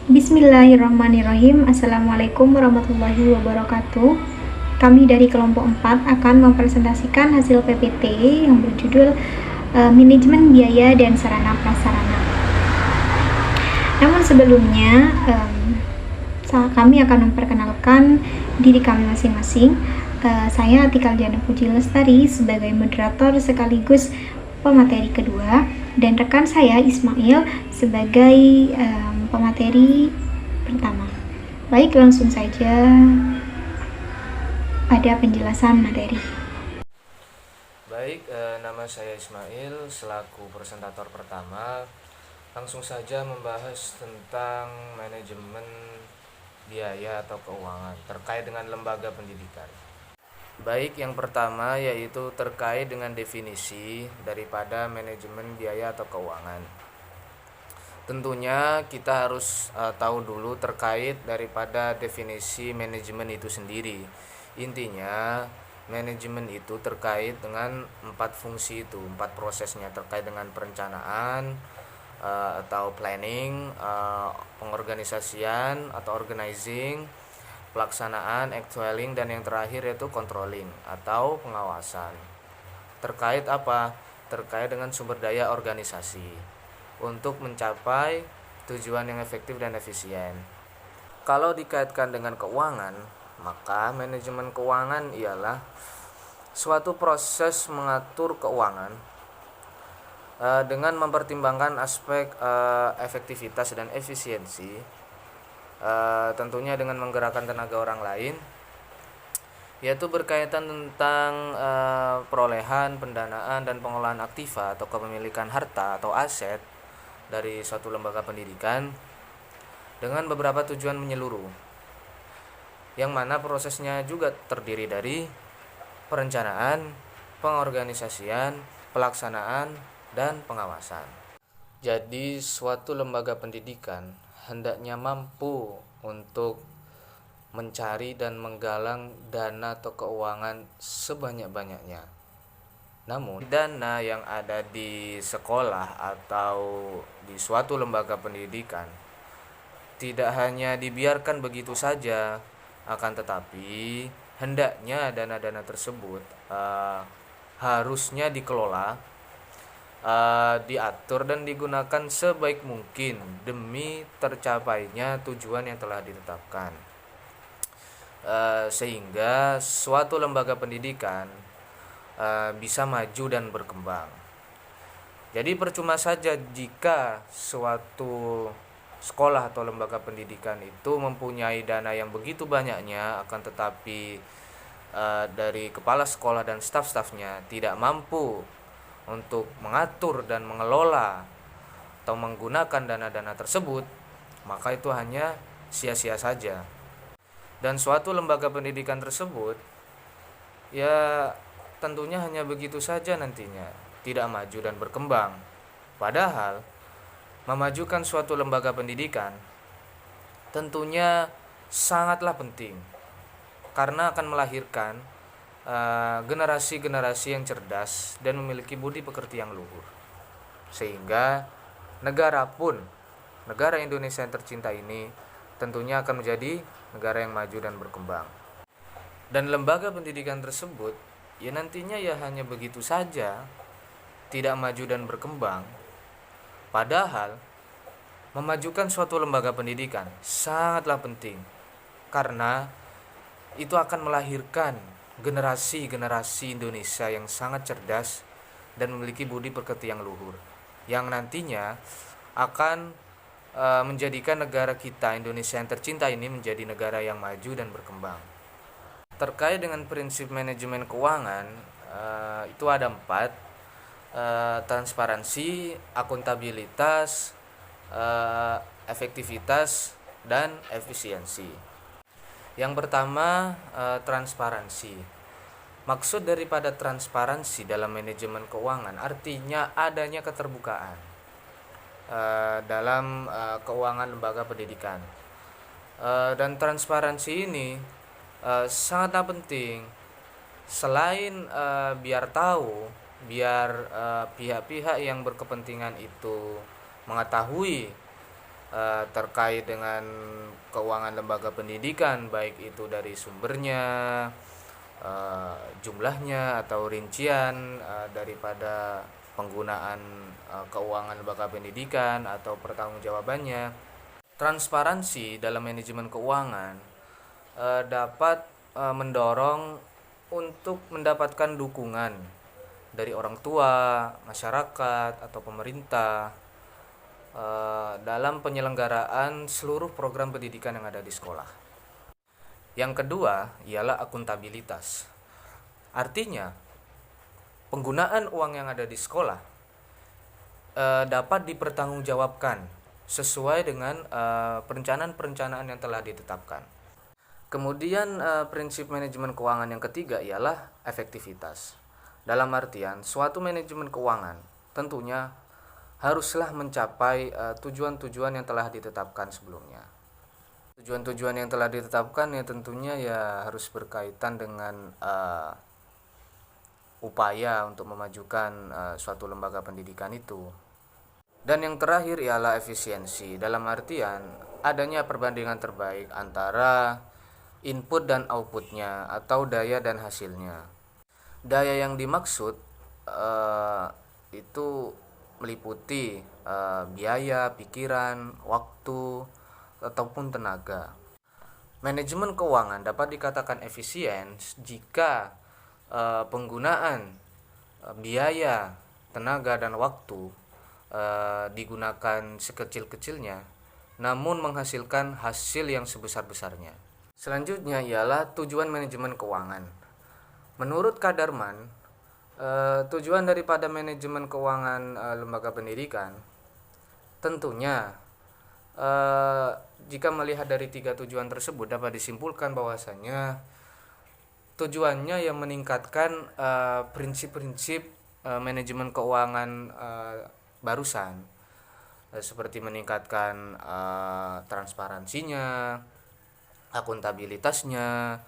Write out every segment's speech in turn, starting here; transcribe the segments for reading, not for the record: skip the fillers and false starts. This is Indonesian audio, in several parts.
Bismillahirrahmanirrahim. Assalamualaikum warahmatullahi wabarakatuh. Kami dari kelompok 4 akan mempresentasikan hasil PPT yang berjudul Manajemen Biaya dan Sarana Prasarana. Namun sebelumnya kami akan memperkenalkan diri kami masing-masing. Saya Atika Aljana Puji Lestari sebagai moderator sekaligus pemateri kedua, dan rekan saya Ismail sebagai pemateri pertama. Baik, langsung saja pada penjelasan materi. Baik, nama saya Ismail selaku presentator pertama. Langsung saja membahas tentang manajemen biaya atau keuangan terkait dengan lembaga pendidikan. Baik, yang pertama yaitu terkait dengan definisi daripada manajemen biaya atau keuangan. Tentunya kita harus tahu dulu terkait daripada definisi manajemen itu sendiri. Intinya manajemen itu terkait dengan 4 fungsi itu, 4 prosesnya terkait dengan perencanaan atau planning, pengorganisasian atau organizing, pelaksanaan, actualing, dan yang terakhir yaitu controlling atau pengawasan. Terkait apa? Terkait dengan sumber daya organisasi untuk mencapai tujuan yang efektif dan efisien. Kalau dikaitkan dengan keuangan, maka manajemen keuangan ialah suatu proses mengatur keuangan dengan mempertimbangkan aspek efektivitas dan efisiensi, tentunya dengan menggerakkan tenaga orang lain, yaitu berkaitan tentang perolehan, pendanaan, dan pengelolaan aktiva atau kepemilikan harta atau aset dari suatu lembaga pendidikan dengan beberapa tujuan menyeluruh, yang mana prosesnya juga terdiri dari perencanaan, pengorganisasian, pelaksanaan, dan pengawasan. Jadi suatu lembaga pendidikan hendaknya mampu untuk mencari dan menggalang dana atau keuangan sebanyak-banyaknya. Namun dana yang ada di sekolah atau di suatu lembaga pendidikan tidak hanya dibiarkan begitu saja, akan tetapi hendaknya dana-dana tersebut harusnya dikelola, diatur dan digunakan sebaik mungkin demi tercapainya tujuan yang telah ditetapkan, sehingga suatu lembaga pendidikan bisa maju dan berkembang. Jadi percuma saja jika suatu sekolah atau lembaga pendidikan itu mempunyai dana yang begitu banyaknya, akan tetapi dari kepala sekolah dan staf-stafnya tidak mampu untuk mengatur dan mengelola atau menggunakan dana-dana tersebut, maka itu hanya sia-sia saja. Dan suatu lembaga pendidikan tersebut ya tentunya hanya begitu saja nantinya, tidak maju dan berkembang. Padahal memajukan suatu lembaga pendidikan tentunya sangatlah penting, karena akan melahirkan generasi-generasi yang cerdas dan memiliki budi pekerti yang luhur, sehingga negara Indonesia yang tercinta ini tentunya akan menjadi negara yang maju dan berkembang. Dan lembaga pendidikan tersebut ya nantinya ya hanya begitu saja, tidak maju dan berkembang. Padahal memajukan suatu lembaga pendidikan sangatlah penting, karena itu akan melahirkan generasi-generasi Indonesia yang sangat cerdas dan memiliki budi pekerti yang luhur, yang nantinya akan menjadikan negara kita Indonesia yang tercinta ini menjadi negara yang maju dan berkembang. Terkait dengan prinsip manajemen keuangan, itu ada 4, transparansi, akuntabilitas, efektivitas, dan efisiensi. Yang pertama, transparansi. Maksud daripada transparansi dalam manajemen keuangan artinya adanya keterbukaan dalam keuangan lembaga pendidikan. Dan transparansi ini sangatlah penting. Selain biar pihak-pihak yang berkepentingan itu mengetahui terkait dengan keuangan lembaga pendidikan, baik itu dari sumbernya, jumlahnya atau rincian daripada penggunaan keuangan lembaga pendidikan atau pertanggungjawabannya. Transparansi dalam manajemen keuangan dapat mendorong untuk mendapatkan dukungan dari orang tua, masyarakat atau pemerintah dalam penyelenggaraan seluruh program pendidikan yang ada di sekolah. Yang kedua ialah akuntabilitas. Artinya, penggunaan uang yang ada di sekolah dapat dipertanggungjawabkan sesuai dengan perencanaan-perencanaan yang telah ditetapkan. Kemudian prinsip manajemen keuangan yang ketiga ialah efektivitas. Dalam artian, suatu manajemen keuangan tentunya haruslah mencapai tujuan-tujuan yang telah ditetapkan sebelumnya. Tujuan-tujuan yang telah ditetapkan ya tentunya ya harus berkaitan dengan upaya untuk memajukan suatu lembaga pendidikan itu. Dan yang terakhir ialah efisiensi. Dalam artian adanya perbandingan terbaik antara input dan outputnya atau daya dan hasilnya. Daya yang dimaksud itu meliputi biaya, pikiran, waktu, ataupun tenaga. Manajemen keuangan dapat dikatakan efisien jika penggunaan biaya, tenaga, dan waktu digunakan sekecil-kecilnya, namun menghasilkan hasil yang sebesar-besarnya. Selanjutnya ialah tujuan manajemen keuangan. Menurut Kadarman, tujuan daripada manajemen keuangan lembaga pendidikan tentunya jika melihat dari 3 tujuan tersebut dapat disimpulkan bahwasanya tujuannya yang meningkatkan prinsip-prinsip manajemen keuangan barusan, seperti meningkatkan transparansinya, akuntabilitasnya,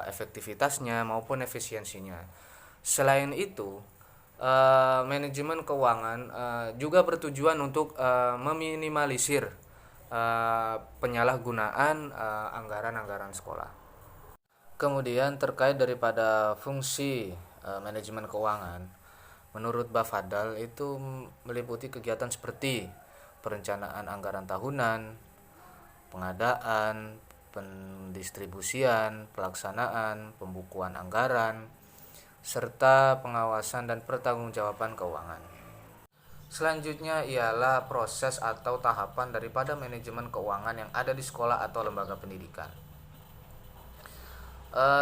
efektivitasnya maupun efisiensinya. Selain itu, manajemen keuangan juga bertujuan untuk meminimalisir penyalahgunaan anggaran-anggaran sekolah. Kemudian terkait daripada fungsi manajemen keuangan, menurut Bafadal itu meliputi kegiatan seperti perencanaan anggaran tahunan, pengadaan, pendistribusian, pelaksanaan, pembukuan anggaran, serta pengawasan dan pertanggungjawaban keuangan. Selanjutnya ialah proses atau tahapan daripada manajemen keuangan yang ada di sekolah atau lembaga pendidikan.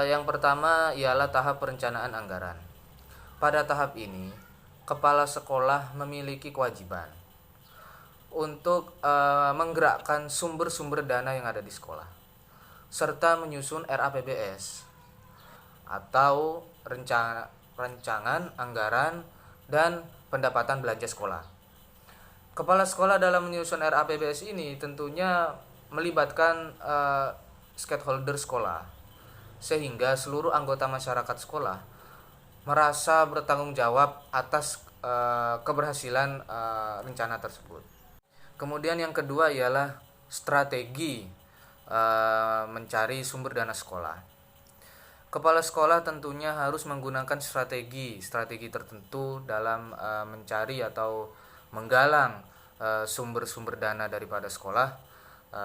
Yang pertama ialah tahap perencanaan anggaran. Pada tahap ini, kepala sekolah memiliki kewajiban untuk menggerakkan sumber-sumber dana yang ada di sekolah, serta menyusun RAPBS atau rancangan anggaran dan pendapatan belanja sekolah. Kepala sekolah dalam menyusun RAPBS ini tentunya melibatkan stakeholder sekolah, sehingga seluruh anggota masyarakat sekolah merasa bertanggung jawab atas keberhasilan rencana tersebut. Kemudian yang kedua ialah strategi mencari sumber dana sekolah. Kepala sekolah tentunya harus menggunakan strategi tertentu dalam mencari atau menggalang sumber-sumber dana daripada sekolah,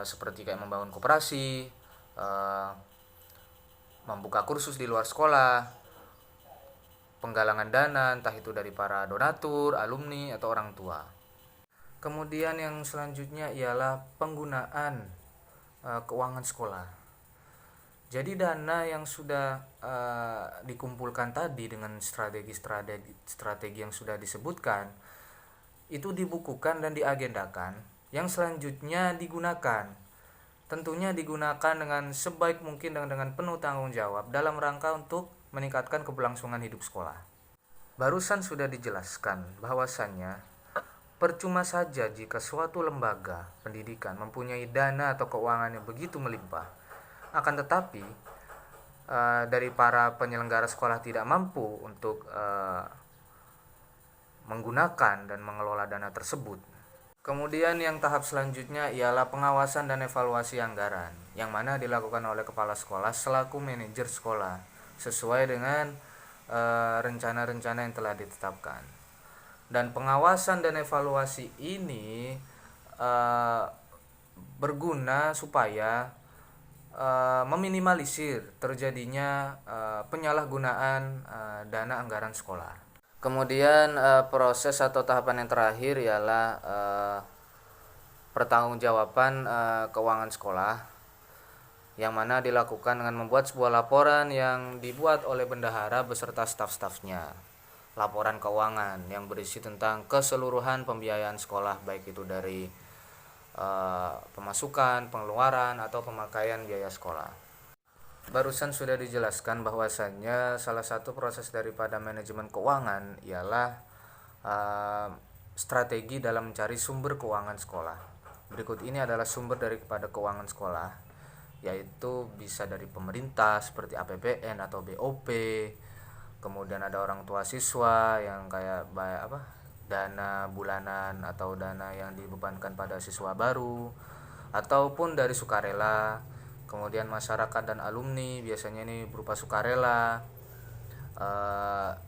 seperti kayak membangun koperasi, membuka kursus di luar sekolah, penggalangan dana entah itu dari para donatur, alumni, atau orang tua. Kemudian yang selanjutnya ialah penggunaan keuangan sekolah. Jadi dana yang sudah dikumpulkan tadi dengan strategi yang sudah disebutkan itu dibukukan dan diagendakan, yang selanjutnya digunakan. Tentunya digunakan dengan sebaik mungkin dan dengan penuh tanggung jawab dalam rangka untuk meningkatkan keberlangsungan hidup sekolah. Barusan sudah dijelaskan bahwasannya percuma saja jika suatu lembaga pendidikan mempunyai dana atau keuangan yang begitu melimpah, akan tetapi dari para penyelenggara sekolah tidak mampu untuk menggunakan dan mengelola dana tersebut. Kemudian yang tahap selanjutnya ialah pengawasan dan evaluasi anggaran, yang mana dilakukan oleh kepala sekolah selaku manajer sekolah sesuai dengan rencana-rencana yang telah ditetapkan. Dan pengawasan dan evaluasi ini berguna supaya meminimalisir terjadinya penyalahgunaan dana anggaran sekolah. Kemudian proses atau tahapan yang terakhir ialah pertanggungjawaban keuangan sekolah, yang mana dilakukan dengan membuat sebuah laporan yang dibuat oleh bendahara beserta staf-stafnya. Laporan keuangan yang berisi tentang keseluruhan pembiayaan sekolah, baik itu dari pemasukan, pengeluaran, atau pemakaian biaya sekolah. Barusan sudah dijelaskan bahwasannya salah satu proses daripada manajemen keuangan ialah strategi dalam mencari sumber keuangan sekolah. Berikut ini adalah sumber daripada keuangan sekolah, yaitu bisa dari pemerintah seperti APBN atau BOP. Kemudian ada orang tua siswa yang kayak dana bulanan atau dana yang dibebankan pada siswa baru, ataupun dari sukarela. Kemudian masyarakat dan alumni, biasanya ini berupa sukarela.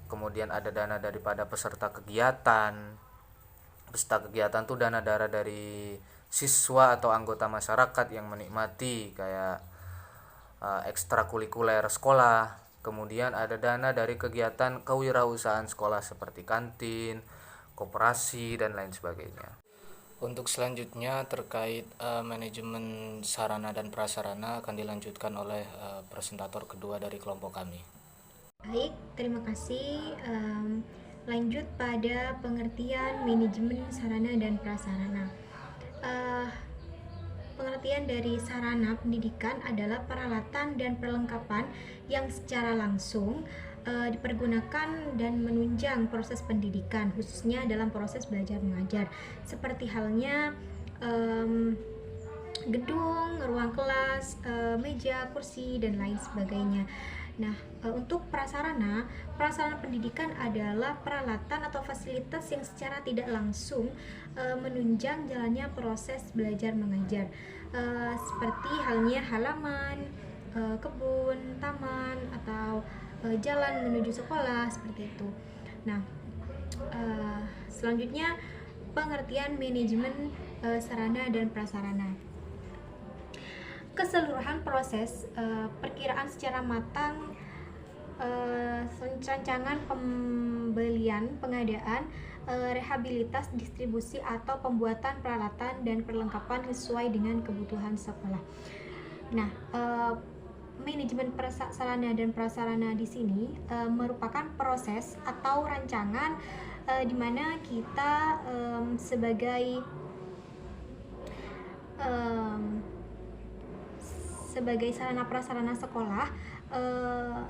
Kemudian ada dana daripada peserta kegiatan. Peserta kegiatan tuh dana dari siswa atau anggota masyarakat yang menikmati kayak ekstrakurikuler sekolah. Kemudian ada dana dari kegiatan kewirausahaan sekolah seperti kantin, koperasi, dan lain sebagainya. Untuk selanjutnya terkait manajemen sarana dan prasarana akan dilanjutkan oleh presentator kedua dari kelompok kami. Baik, terima kasih. Lanjut pada pengertian manajemen sarana dan prasarana. Pengertian dari sarana pendidikan adalah peralatan dan perlengkapan yang secara langsung dipergunakan dan menunjang proses pendidikan, khususnya dalam proses belajar mengajar, seperti halnya gedung, ruang kelas, meja, kursi, dan lain sebagainya. Nah, untuk prasarana pendidikan adalah peralatan atau fasilitas yang secara tidak langsung menunjang jalannya proses belajar mengajar, seperti halnya halaman, kebun, taman, atau jalan menuju sekolah, seperti itu. Nah, selanjutnya pengertian manajemen sarana dan prasarana. Keseluruhan proses perkiraan secara matang, rancangan pembelian, pengadaan, rehabilitas, distribusi, atau pembuatan peralatan dan perlengkapan sesuai dengan kebutuhan sekolah. Nah, manajemen sarana dan prasarana di sini merupakan proses atau rancangan di mana kita sebagai sarana prasarana sekolah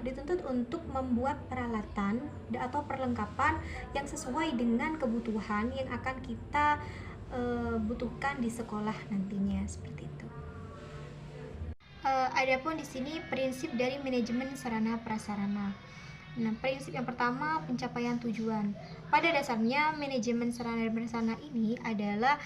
dituntut untuk membuat peralatan atau perlengkapan yang sesuai dengan kebutuhan yang akan kita butuhkan di sekolah nantinya, seperti itu. Adapun di sini prinsip dari manajemen sarana prasarana. Nah, prinsip yang pertama, pencapaian tujuan. Pada dasarnya manajemen sarana dan prasarana ini adalah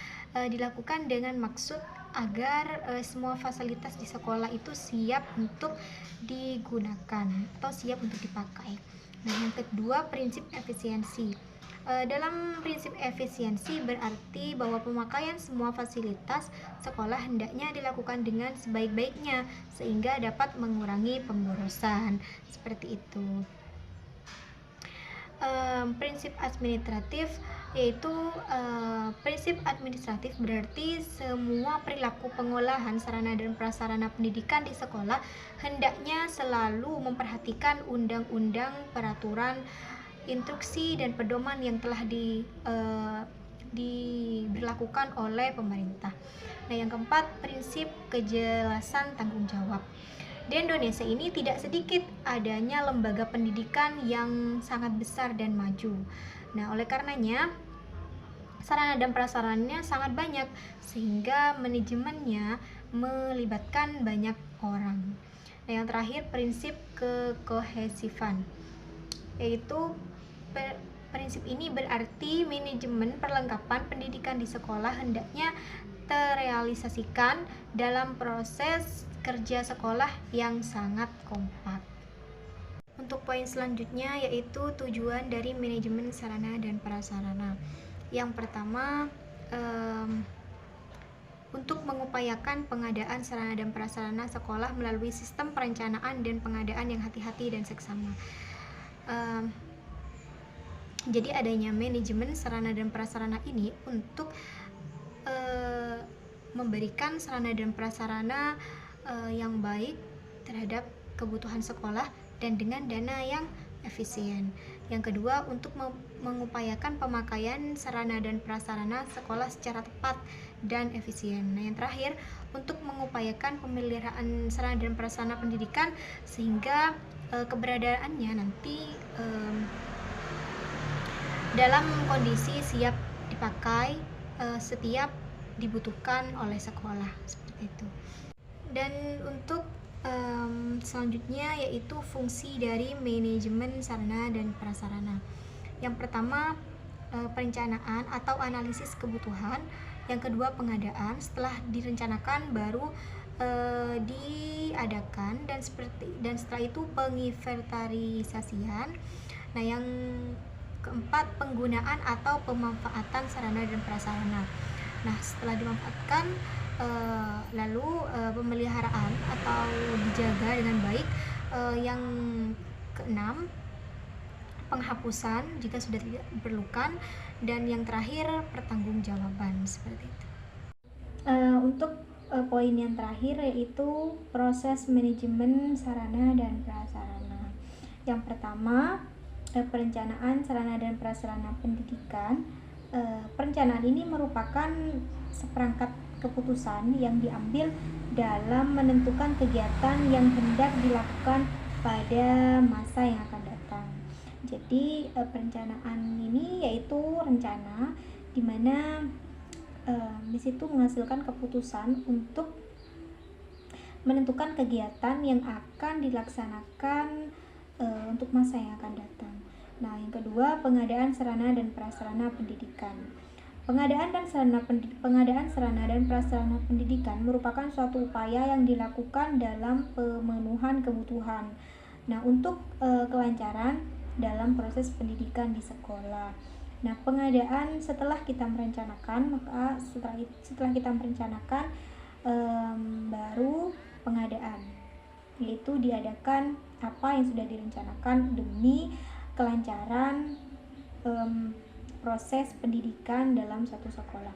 dilakukan dengan maksud agar semua fasilitas di sekolah itu siap untuk digunakan atau siap untuk dipakai. Nah, yang kedua, prinsip efisiensi. Dalam prinsip efisiensi berarti bahwa pemakaian semua fasilitas sekolah hendaknya dilakukan dengan sebaik-baiknya sehingga dapat mengurangi pemborosan, seperti itu. Prinsip administratif, yaitu prinsip administratif berarti semua perilaku pengolahan sarana dan prasarana pendidikan di sekolah hendaknya selalu memperhatikan undang-undang, peraturan, instruksi, dan pedoman yang telah diberlakukan oleh pemerintah. Nah, yang keempat, prinsip kejelasan tanggung jawab. Di Indonesia ini tidak sedikit adanya lembaga pendidikan yang sangat besar dan maju. Nah, oleh karenanya sarana dan prasarananya sangat banyak sehingga manajemennya melibatkan banyak orang. Nah, yang terakhir, prinsip kekohesifan, yaitu Prinsip ini berarti manajemen perlengkapan pendidikan di sekolah hendaknya terrealisasikan dalam proses kerja sekolah yang sangat kompak. Untuk poin selanjutnya yaitu tujuan dari manajemen sarana dan prasarana. Yang pertama, untuk mengupayakan pengadaan sarana dan prasarana sekolah melalui sistem perencanaan dan pengadaan yang hati-hati dan seksama. Jadi adanya manajemen sarana dan prasarana ini untuk memberikan sarana dan prasarana yang baik terhadap kebutuhan sekolah dan dengan dana yang efisien. Yang kedua, untuk mengupayakan pemakaian sarana dan prasarana sekolah secara tepat dan efisien. Nah, yang terakhir, untuk mengupayakan pemeliharaan sarana dan prasarana pendidikan sehingga keberadaannya nanti dalam kondisi siap dipakai setiap dibutuhkan oleh sekolah, seperti itu. Dan untuk selanjutnya yaitu fungsi dari manajemen sarana dan prasarana. Yang pertama, perencanaan atau analisis kebutuhan. Yang kedua, pengadaan. Setelah direncanakan baru diadakan, dan setelah itu penginventarisasian. Nah, yang keempat, penggunaan atau pemanfaatan sarana dan prasarana. Nah, setelah dimanfaatkan lalu pemeliharaan atau dijaga dengan baik. Yang keenam, penghapusan jika sudah tidak diperlukan, dan yang terakhir pertanggungjawaban, seperti itu. Untuk poin yang terakhir yaitu proses manajemen sarana dan prasarana. Yang pertama, perencanaan sarana dan prasarana pendidikan. Perencanaan ini merupakan seperangkat keputusan yang diambil dalam menentukan kegiatan yang hendak dilakukan pada masa yang akan datang. Jadi perencanaan ini yaitu rencana di mana di situ menghasilkan keputusan untuk menentukan kegiatan yang akan dilaksanakan untuk masa yang akan datang. Nah, yang kedua, pengadaan sarana dan prasarana pendidikan. Pengadaan sarana dan prasarana pendidikan merupakan suatu upaya yang dilakukan dalam pemenuhan kebutuhan. Nah, untuk kelancaran dalam proses pendidikan di sekolah. Nah, pengadaan setelah kita merencanakan, maka setelah kita merencanakan baru pengadaan, yaitu diadakan apa yang sudah direncanakan demi kelancaran proses pendidikan dalam satu sekolah.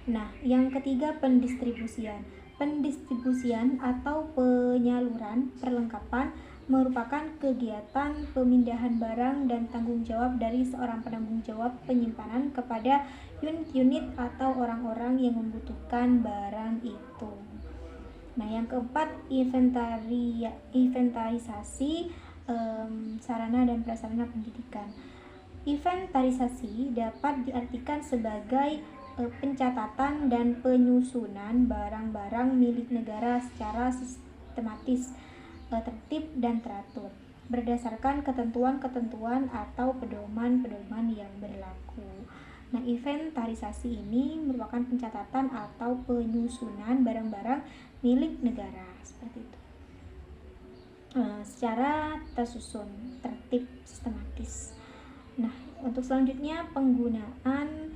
Nah, yang ketiga, pendistribusian. Pendistribusian atau penyaluran perlengkapan merupakan kegiatan pemindahan barang dan tanggung jawab dari seorang penanggung jawab penyimpanan kepada unit-unit atau orang-orang yang membutuhkan barang itu. Nah, yang keempat, inventarisasi sarana dan prasarana pendidikan. Inventarisasi dapat diartikan sebagai pencatatan dan penyusunan barang-barang milik negara secara sistematis, tertib dan teratur berdasarkan ketentuan-ketentuan atau pedoman-pedoman yang berlaku. Nah, inventarisasi ini merupakan pencatatan atau penyusunan barang-barang milik negara, seperti itu, secara tersusun, tertib, sistematis. Nah, untuk selanjutnya, penggunaan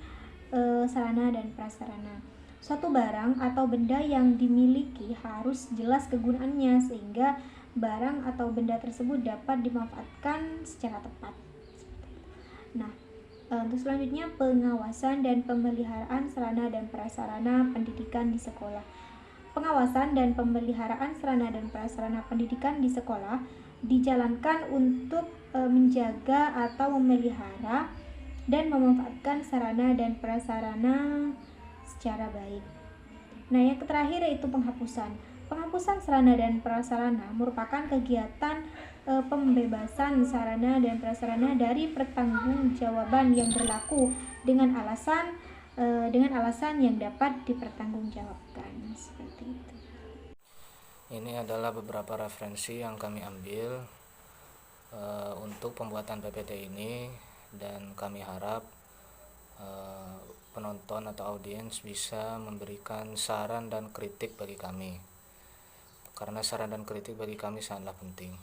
sarana dan prasarana. Suatu barang atau benda yang dimiliki harus jelas kegunaannya sehingga barang atau benda tersebut dapat dimanfaatkan secara tepat. Nah, untuk selanjutnya, pengawasan dan pemeliharaan sarana dan prasarana pendidikan di sekolah. Pengawasan dan pemeliharaan sarana dan prasarana pendidikan di sekolah dijalankan untuk menjaga atau memelihara dan memanfaatkan sarana dan prasarana secara baik. Nah, yang terakhir yaitu penghapusan. Penghapusan sarana dan prasarana merupakan kegiatan pembebasan sarana dan prasarana dari pertanggungjawaban yang berlaku dengan alasan yang dapat dipertanggungjawabkan, seperti itu. Ini adalah beberapa referensi yang kami ambil untuk pembuatan PPT ini, dan kami harap penonton atau audiens bisa memberikan saran dan kritik bagi kami, karena saran dan kritik bagi kami sangatlah penting.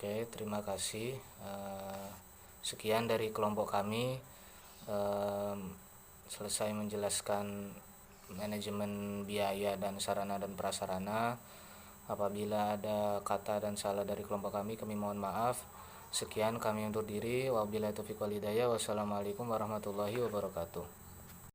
Oke, terima kasih. Sekian dari kelompok kami. Selesai menjelaskan manajemen biaya dan sarana dan prasarana. Apabila ada kata dan salah dari kelompok kami mohon maaf. Sekian kami undur diri. Wabillahi taufiq wal hidayah. Wassalamualaikum warahmatullahi wabarakatuh.